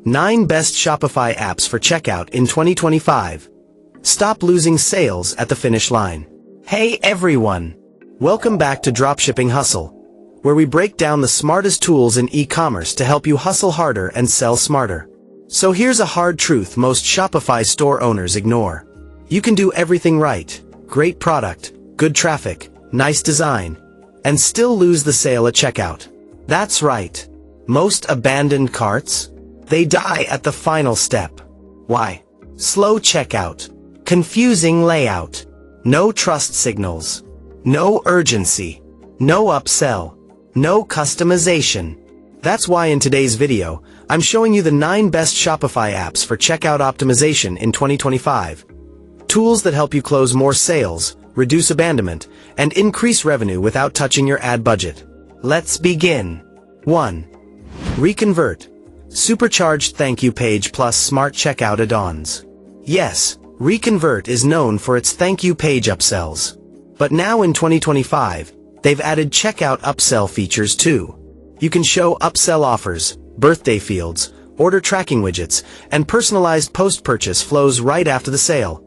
9 Best Shopify Apps for Checkout in 2025. Stop losing sales at the finish line. Hey everyone! Welcome back to Dropshipping Hustle, where we break down the smartest tools in e-commerce to help you hustle harder and sell smarter. So here's a hard truth most Shopify store owners ignore. You can do everything right, great product, good traffic, nice design, and still lose the sale at checkout. That's right. Most abandoned carts? They die at the final step. Why? Slow checkout, confusing layout, no trust signals, no urgency, no upsell, no customization. That's why in today's video, I'm showing you the 9 best Shopify apps for checkout optimization in 2025. Tools that help you close more sales, reduce abandonment, and increase revenue without touching your ad budget. Let's begin. 1. Reconvert. Supercharged thank you page plus smart checkout add-ons. Yes, Reconvert is known for its thank you page upsells. But now in 2025, they've added checkout upsell features too. You can show upsell offers, birthday fields, order tracking widgets, and personalized post-purchase flows right after the sale,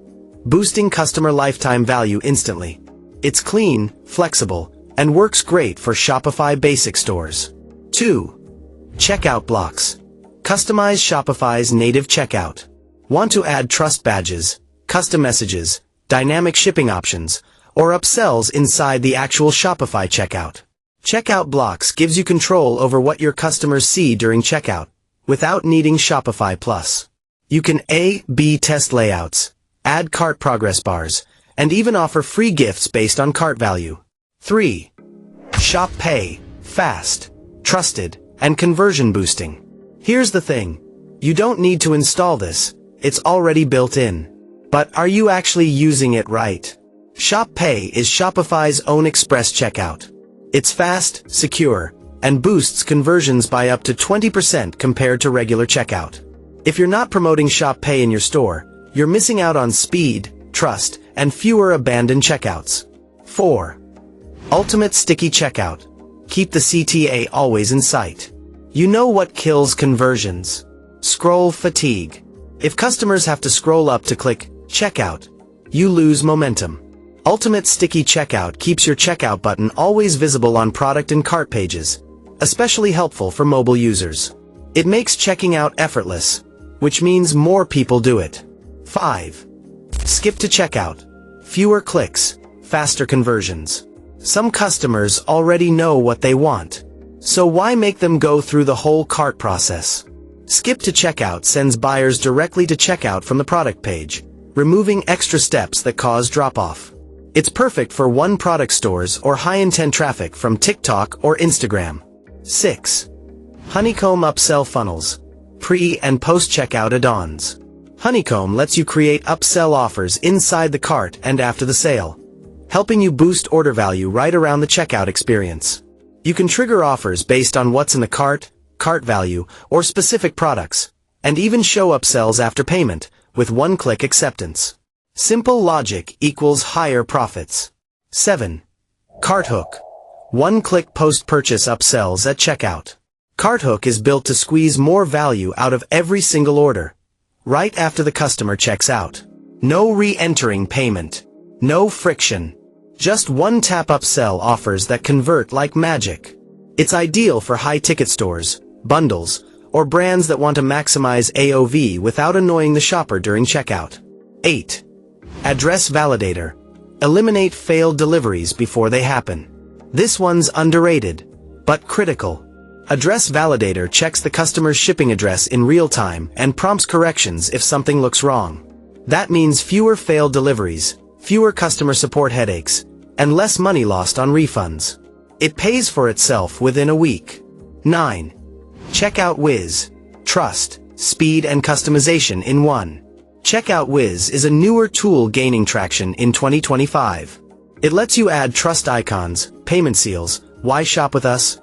boosting customer lifetime value instantly. It's clean, flexible, and works great for Shopify basic stores. 2. Checkout blocks. Customize Shopify's native checkout. Want to add trust badges, custom messages, dynamic shipping options, or upsells inside the actual Shopify checkout? Checkout blocks gives you control over what your customers see during checkout, without needing Shopify Plus. You can A/B test layouts, add cart progress bars, and even offer free gifts based on cart value. 3. Shop Pay. Fast, trusted, and conversion boosting. Here's the thing. You don't need to install this. It's already built in. But are you actually using it right? Shop Pay is Shopify's own express checkout. It's fast, secure, and boosts conversions by up to 20% compared to regular checkout. If you're not promoting Shop Pay in your store, you're missing out on speed, trust, and fewer abandoned checkouts. 4. Ultimate Sticky Checkout. Keep the CTA always in sight. You know what kills conversions? Scroll fatigue. If customers have to scroll up to click checkout, you lose momentum. Ultimate Sticky Checkout keeps your checkout button always visible on product and cart pages, especially helpful for mobile users. It makes checking out effortless, which means more people do it. 5. Skip to checkout. Fewer clicks, faster conversions. Some customers already know what they want. So why make them go through the whole cart process? Skip to checkout sends buyers directly to checkout from the product page, removing extra steps that cause drop-off. It's perfect for one-product stores or high-intent traffic from TikTok or Instagram. 6. Honeycomb Upsell Funnels. Pre- and post-checkout add-ons. Honeycomb lets you create upsell offers inside the cart and after the sale, helping you boost order value right around the checkout experience. You can trigger offers based on what's in the cart, cart value, or specific products, and even show upsells after payment, with one-click acceptance. Simple logic equals higher profits. 7. Cart Hook. One-click post-purchase upsells at checkout. Cart Hook is built to squeeze more value out of every single order, right after the customer checks out. No re-entering payment. No friction. Just one-tap upsell offers that convert like magic. It's ideal for high-ticket stores, bundles, or brands that want to maximize AOV without annoying the shopper during checkout. 8. Address Validator. Eliminate failed deliveries before they happen. This one's underrated, but critical. Address Validator checks the customer's shipping address in real time and prompts corrections if something looks wrong. That means fewer failed deliveries, fewer customer support headaches, and less money lost on refunds. It pays for itself within a week. 9. Checkout Whiz. Trust, speed, and customization in one. Checkout Whiz is a newer tool gaining traction in 2025. It lets you add trust icons, payment seals, why shop with us,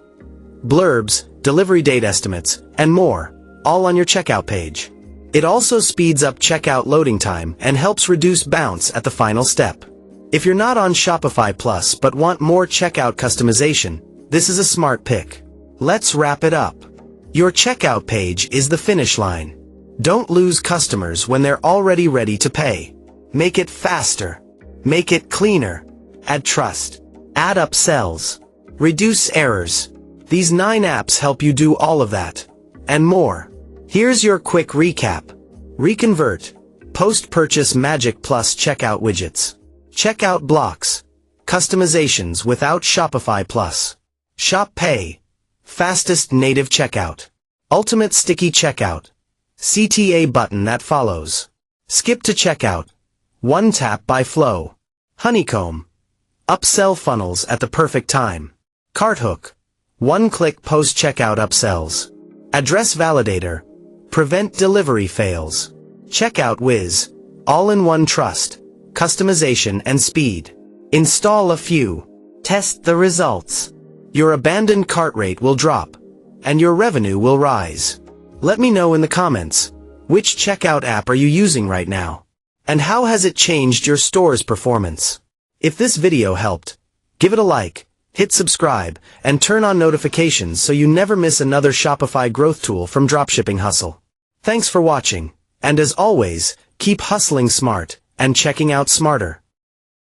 blurbs, delivery date estimates, and more, all on your checkout page. It also speeds up checkout loading time and helps reduce bounce at the final step. If you're not on Shopify Plus but want more checkout customization, this is a smart pick. Let's wrap it up. Your checkout page is the finish line. Don't lose customers when they're already ready to pay. Make it faster. Make it cleaner. Add trust. Add upsells. Reduce errors. These 9 apps help you do all of that. And more. Here's your quick recap. Reconvert. Post-purchase Magic Plus checkout widgets. Checkout blocks. Customizations without Shopify Plus. Shop Pay. Fastest native checkout. Ultimate sticky checkout. CTA button that follows. Skip to checkout. One tap by Flow. Honeycomb. Upsell funnels at the perfect time. Cart hook. One-click post-checkout upsells. Address validator. Prevent delivery fails. Checkout whiz. All-in-one trust. Customization and speed. Install a few. Test the results. Your abandoned cart rate will drop. And your revenue will rise. Let me know in the comments. Which checkout app are you using right now? And how has it changed your store's performance? If this video helped, give it a like, hit subscribe, and turn on notifications so you never miss another Shopify growth tool from Dropshipping Hustle. Thanks for watching, and as always, keep hustling smart and checking out smarter.